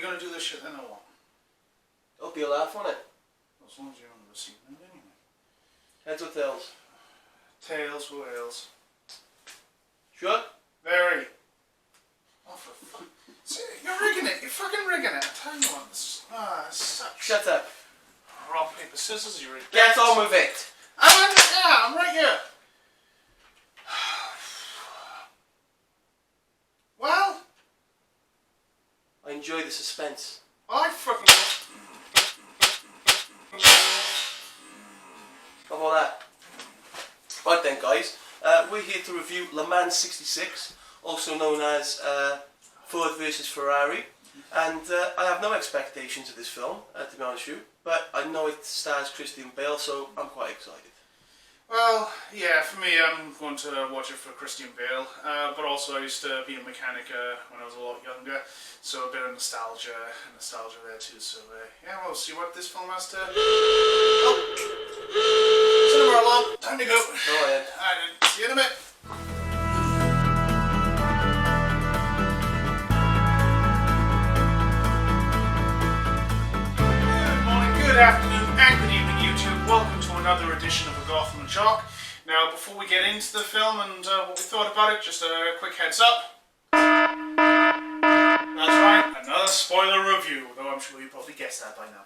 going to do this shit then or what? It'll be a laugh, won't it? As long as you're on the scene anyway. Heads or tails? Tails for whales. Sure? Very. Oh, for fuck. See, you're rigging it. You're fucking rigging it. I tell you what. This sucks. Shut up. Rock, paper, scissors. You're a Get on with it. I'm right here. Well, I enjoy the suspense. I fucking. How about that? Right then, guys. We're here to review Le Mans 66, also known as Ford versus Ferrari. And I have no expectations of this film, to be honest with you. But I know it stars Christian Bale, so I'm quite excited. Well, yeah, for me, I'm going to watch it for Christian Bale, but also I used to be a mechanic when I was a lot younger, so a bit of nostalgia there too, so yeah, we'll see what this film has to... Oh! Cinema alarm, time to go. Go ahead. Alright, see you in a bit. Good morning, good afternoon, and good evening, YouTube. Welcome to another edition of Goth and Jock. Now, before we get into the film and what we thought about it, just a quick heads up. That's right, another spoiler review, though I'm sure you probably guessed that by now.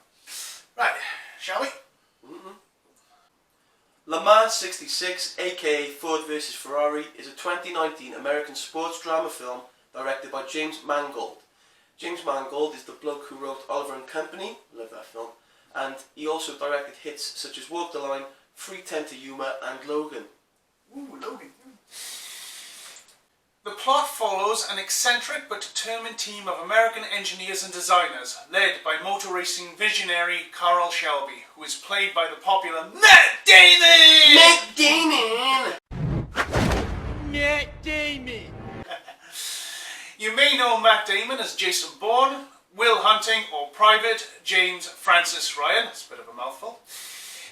Right, shall we? Le Mans 66, aka Ford vs Ferrari, is a 2019 American sports drama film directed by James Mangold. James Mangold is the bloke who wrote Oliver and Company, love that film, and he also directed hits such as Walk the Line, Free Ten to Humour and Logan. Ooh, Logan. The plot follows an eccentric but determined team of American engineers and designers, led by motor racing visionary Carroll Shelby, who is played by the popular Matt Damon! Matt Damon! Matt Damon! You may know Matt Damon as Jason Bourne, Will Hunting, or Private James Francis Ryan. That's a bit of a mouthful.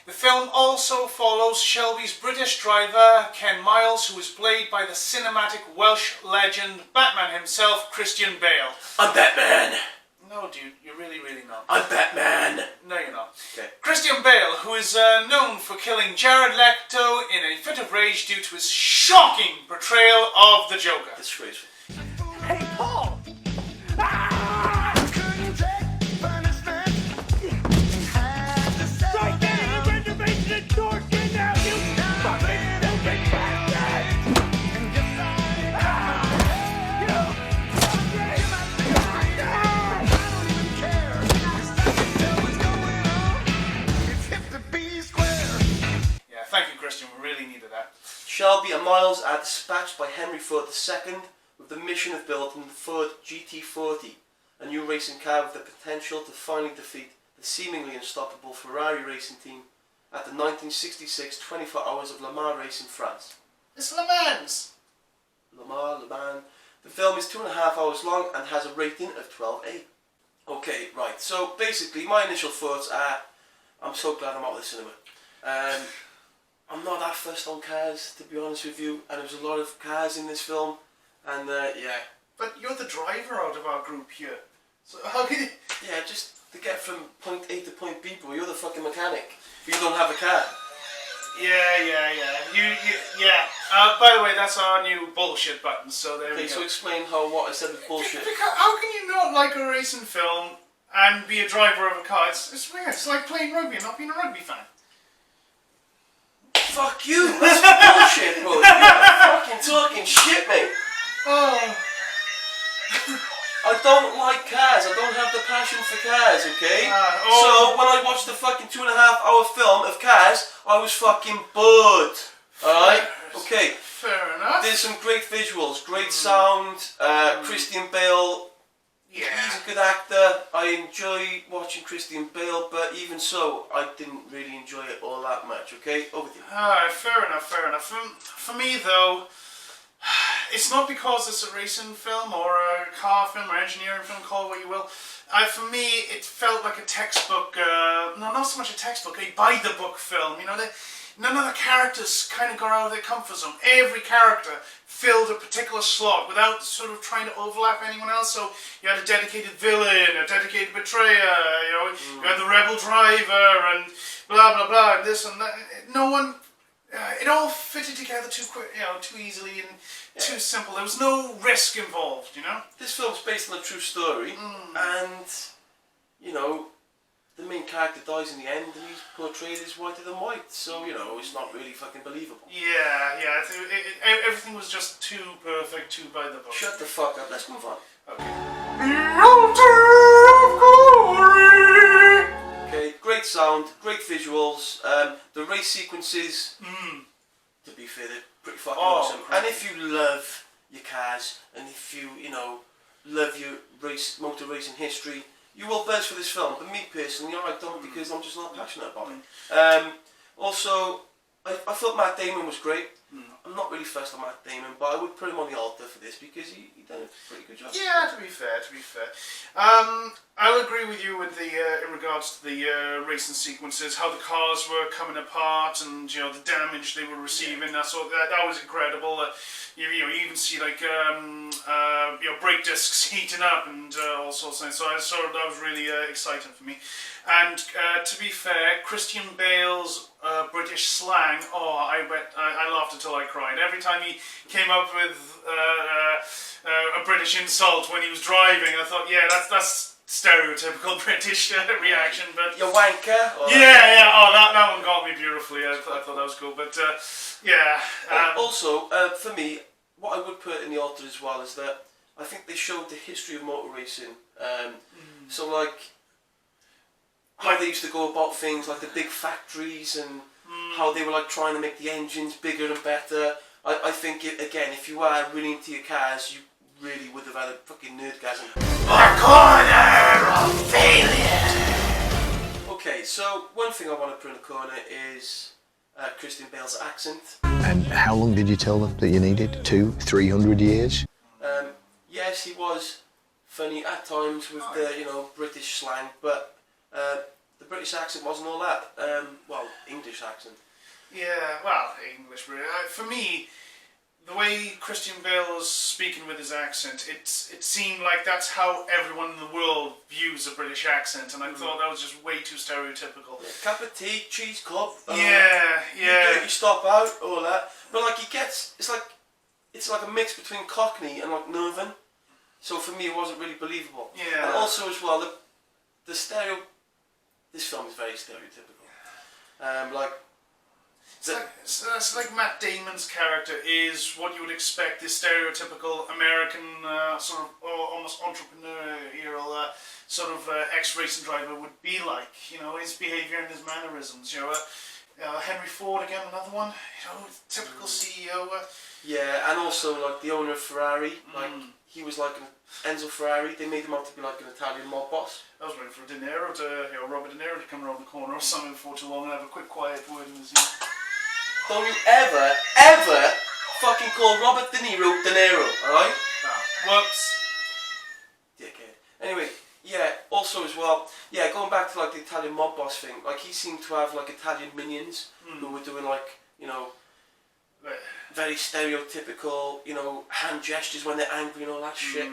The film also follows Shelby's British driver, Ken Miles, who is played by the cinematic Welsh legend Batman himself, Christian Bale. I'm Batman! No, dude, you're really not. I'm Batman! No, you're not. Okay. Christian Bale, who is known for killing Jared Leto in a fit of rage due to his shocking portrayal of the Joker. Disgraceful. Hey, Paul! We really needed that. Shelby and Miles are dispatched by Henry Ford II with the mission of building the Ford GT40, a new racing car with the potential to finally defeat the seemingly unstoppable Ferrari racing team at the 1966 24 Hours of Le Mans race in France. It's Le Mans! Le Mans. The film is 2.5 hours long and has a rating of 12A. Okay, right, so basically my initial thoughts are, I'm so glad I'm out of the cinema. I'm not that fussed on cars, to be honest with you, and there's a lot of cars in this film, and yeah. But you're the driver out of our group here, so how can you... Yeah, just to get from point A to point B, bro, you're the fucking mechanic. You don't have a car. Yeah. By the way, that's our new bullshit button, so there we go. Okay, so explain what I said was bullshit. Because how can you not like a racing film and be a driver of a car? It's weird, it's like playing rugby and not being a rugby fan. Fuck you! That's bullshit, bro! You're fucking talking shit, mate! Oh. I don't like cars, I don't have the passion for cars, okay? So, when I watched the fucking 2.5 hour film of cars, I was fucking bored. Alright? Okay. Fair enough. There's some great visuals, great sound, Christian Bale. Yeah. He's a good actor. I enjoy watching Christian Bale, but even so, I didn't really enjoy it all that much, okay? Over to you. Alright, fair enough. For me, though, it's not because it's a racing film or a car film or engineering film, call it what you will. For me, it felt like a textbook, no, not so much a textbook, a by-the-book film. You know, none of the characters kind of got out of their comfort zone. Every character filled a particular slot without sort of trying to overlap anyone else. So you had a dedicated villain, a dedicated betrayer, you had the rebel driver, and blah blah blah, and this and that. No one. It all fitted together too quick, too easily and too simple. There was no risk involved, This film's based on a true story, and the main character dies in the end, and he's portrayed as whiter than white. So it's not really fucking believable. Yeah. Everything was just too perfect, too by the book. Shut the fuck up. Let's move on. Okay. The altar of glory. Okay, great sound, great visuals. The race sequences, to be fair, they're pretty fucking awesome. Great. And if you love your cars, and if you, love your motor racing history, you will buzz for this film. But me personally, I don't, because I'm just not passionate about it. Also, I thought Matt Damon was great. I'm not really fussed on Matt Damon, but I would put him on the altar for this because he done a pretty good job. Yeah, to be fair. I'll agree with you with the in regards to the racing sequences, how the cars were coming apart, and the damage they were receiving. I thought that was incredible. You even see like brake discs heating up and all sorts of things. So I thought that was really exciting for me. And to be fair, Christian Bale's British slang, I laughed until I cried. Every time he came up with a British insult when he was driving, I thought, yeah, that's stereotypical British reaction. But you wanker. That one got me beautifully. I thought that was cool. But also, for me, what I would put in the altar as well is that I think they showed the history of motor racing. So like how they used to go about things, like the big factories, and how they were like trying to make the engines bigger and better. I think again, if you are really into your cars, you really would have had a fucking nerdgasm. The corner of failure. Okay, so one thing I want to put in the corner is Christian Bale's accent. And how long did you tell them that you needed? 200, 300 years? Yes, he was funny at times with the British slang, but the British accent wasn't all that. English accent. Yeah, well, English. For me, the way Christian Bale was speaking with his accent, it seemed like that's how everyone in the world views a British accent, and I thought that was just way too stereotypical. Yeah, cup of tea, cheese cup. You stop out, all that. But like it's like a mix between Cockney and like Northern. So for me, it wasn't really believable. Yeah. And also as well, this film is very stereotypical. It's like Matt Damon's character is what you would expect this stereotypical American sort of almost entrepreneurial sort of ex-racing driver would be like. His behaviour and his mannerisms. Henry Ford again, another one. Typical CEO. Yeah, and also like the owner of Ferrari, like he was like Enzo Ferrari. They made him out to be like an Italian mob boss. I was waiting for Robert De Niro to come around the corner or something before too long and have a quick quiet word in his ear. Don't you ever fucking call Robert De Niro, alright? Whoops. Dickhead. Anyway, yeah, also as well, going back to like the Italian mob boss thing, like he seemed to have like Italian minions who were doing like, very stereotypical, hand gestures when they're angry and all that shit.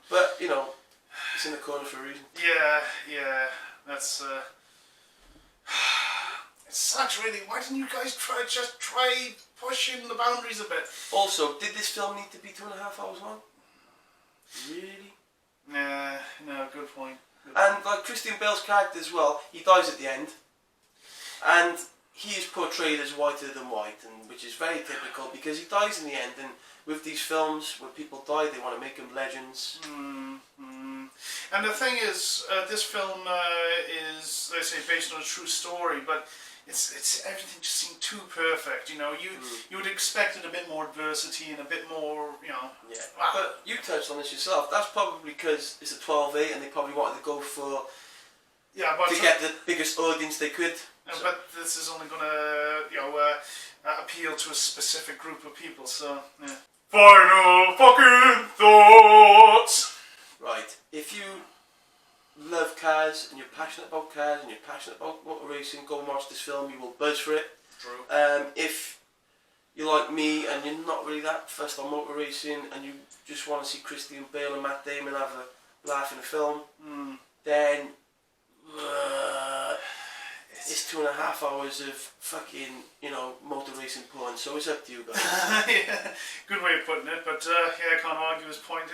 But, it's in the corner for a reason. Yeah, that's it sucks really. Why didn't you guys try pushing the boundaries a bit? Also, did this film need to be 2.5 hours long? Really? No, good point. And like Christian Bale's character as well, he dies at the end. And he is portrayed as whiter than white, and which is very typical because he dies in the end. And with these films, when people die, they want to make them legends. And the thing is, this film is, let's say, based on a true story, but it's everything just seemed too perfect. You would expect it a bit more adversity and a bit more, Yeah, but you touched on this yourself. That's probably because it's a 12A, and they probably wanted to go for to get the biggest audience they could. But this is only going to, appeal to a specific group of people. So, yeah. Final fucking thoughts. Right, if you love cars and you're passionate about cars and you're passionate about motor racing, go and watch this film. You will buzz for it. True. If you're like me and you're not really that fussed on motor racing and you just want to see Christian Bale and Matt Damon have a laugh in a film, then it's 2.5 hours of fucking, motor racing porn, so it's up to you guys. Yeah, good way of putting it, but yeah, I can't argue his point.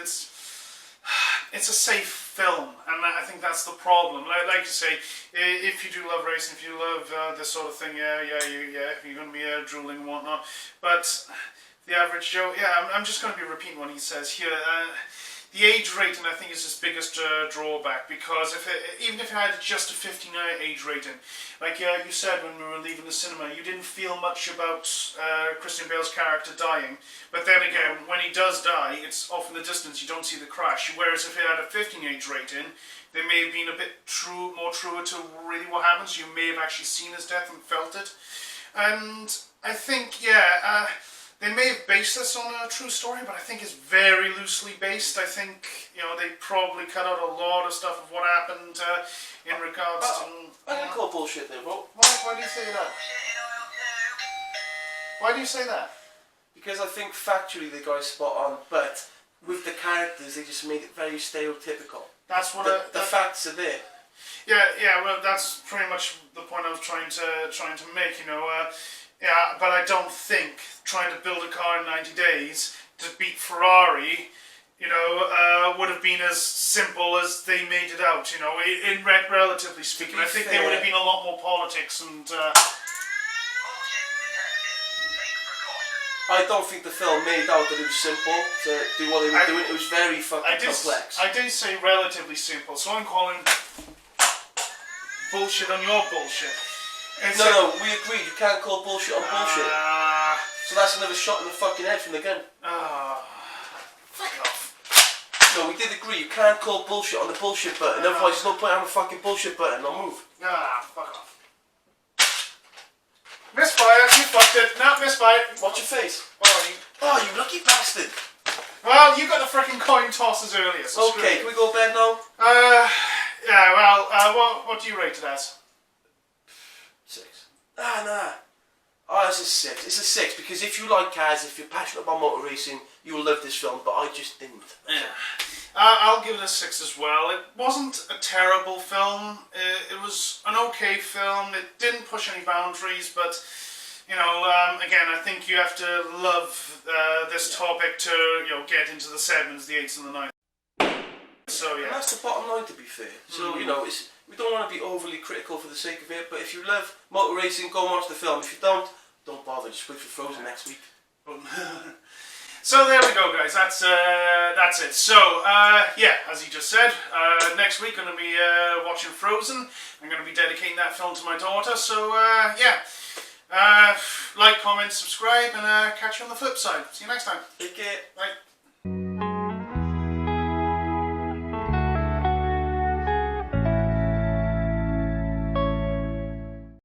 It's a safe film, and I think that's the problem. Like you say, if you do love racing, if you love this sort of thing, you're going to be drooling and whatnot. But the average Joe, I'm just going to be repeating what he says here. The age rating, I think, is his biggest drawback, because even if it had just a 15 age rating, like you said when we were leaving the cinema, you didn't feel much about Christian Bale's character dying. But then again, when he does die, it's off in the distance, you don't see the crash. Whereas if it had a 15 age rating, they may have been a bit more truer to really what happens. You may have actually seen his death and felt it. And I think, they may have based this on a true story, but I think it's very loosely based. I think, they probably cut out a lot of stuff of what happened in regards to... I'm going to call bullshit there, bro. Why do you say that? Why do you say that? Because I think factually the guy's spot on, but with the characters they just made it very stereotypical. That's what the facts are there. Yeah, well, that's pretty much the point I was trying to make, but I don't think trying to build a car in 90 days to beat Ferrari, would have been as simple as they made it out, in relatively speaking. I think there would have been a lot more politics and... I don't think the film made out that it was simple to do what they were doing. It was very fucking complex. I did say relatively simple, so I'm calling bullshit on your bullshit. No, we agreed. You can't call bullshit on bullshit. So that's another shot in the fucking head from the gun. Fuck off. No, we did agree. You can't call bullshit on the bullshit button. Otherwise, there's no point having a fucking bullshit button. I'll move. Fuck off. Misfire, you fucked it. No, misfire. Watch your face. Oh, you lucky bastard. Well, you got the freaking coin tosses earlier. So okay, can we go to bed now? What do you rate it as? 6. Nah. Oh, it's a 6. It's a 6 because if you like cars, if you're passionate about motor racing, you will love this film, but I just didn't. Yeah. I'll give it a 6 as well. It wasn't a terrible film. It was an okay film. It didn't push any boundaries, but again, I think you have to love this topic to get into the 7s, the 8s, and the 9s. So yeah. And that's the bottom line, to be fair. So we don't want to be overly critical for the sake of it, but if you love motor racing, go and watch the film. If you don't bother. Just wait for Frozen next week. So there we go, guys. That's it. So as you just said, next week I'm going to be watching Frozen. I'm going to be dedicating that film to my daughter. So like, comment, subscribe, and catch you on the flip side. See you next time. Take care. Bye.